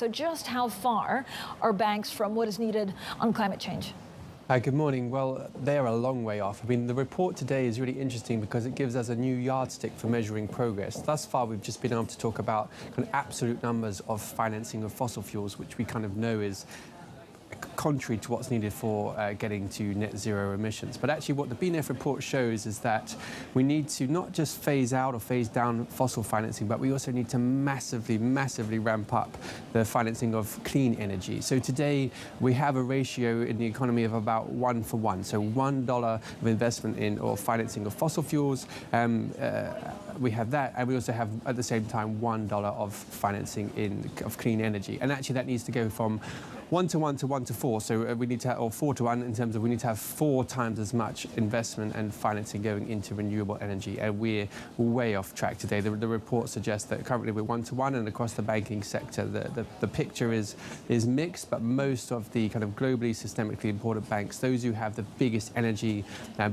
So just how far are banks from what is needed on climate change? Hi, good morning. Well, they're a long way off. I mean, the report today is really interesting because it gives us a new yardstick for measuring progress. Thus far, we've just been able to talk about kind of absolute numbers of financing of fossil fuels, which we kind of know is contrary to what's needed for getting to net zero emissions. But actually what the BloombergNEF report shows is that we need to not just phase out or phase down fossil financing, but we also need to massively ramp up the financing of clean energy. So today we have a ratio in the economy of about 1 for 1. So $1 of investment in or financing of fossil fuels. We have that, and we also have at the same time $1 of financing of clean energy. And actually that needs to go from 1 to 1 to 1 to 4. So we need to have, or 4 to 1 in terms of we need to have 4 times as much investment and financing going into renewable energy. And we're way off track today. The report suggests that currently we're 1 to 1, and across the banking sector, the picture is mixed, but most of the kind of globally systemically important banks, those who have the biggest energy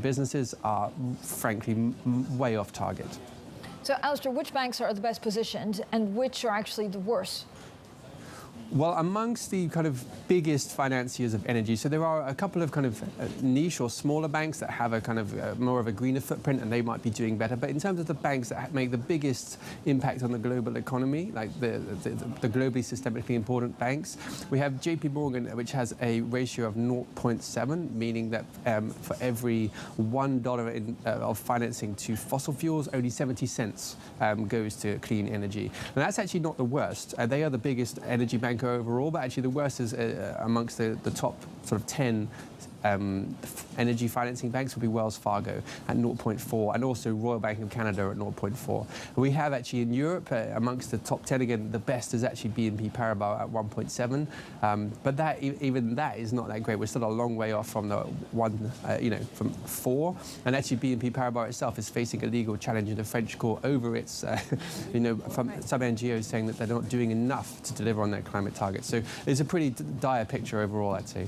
businesses, are frankly way off target. So, Alastair, which banks are the best positioned and which are actually the worst? Well, amongst the kind of biggest financiers of energy, so there are a couple of kind of niche or smaller banks that have a kind of more of a greener footprint, and they might be doing better. But in terms of the banks that make the biggest impact on the global economy, like the globally systemically important banks, we have JP Morgan, which has a ratio of 0.7, meaning that for every $1 of financing to fossil fuels, only 70 cents goes to clean energy. And that's actually not the worst. They are the biggest energy bank overall, but actually the worst is amongst the top sort of 10 energy financing banks would be Wells Fargo at 0.4, and also Royal Bank of Canada at 0.4. We have actually in Europe, amongst the top 10 again, the best is actually BNP Paribas at 1.7, but even that is not that great. We're still a long way off from the from 4, and actually BNP Paribas itself is facing a legal challenge in the French court over its, from some NGOs saying that they're not doing enough to deliver on their climate targets. So it's a pretty dire picture overall, I'd say.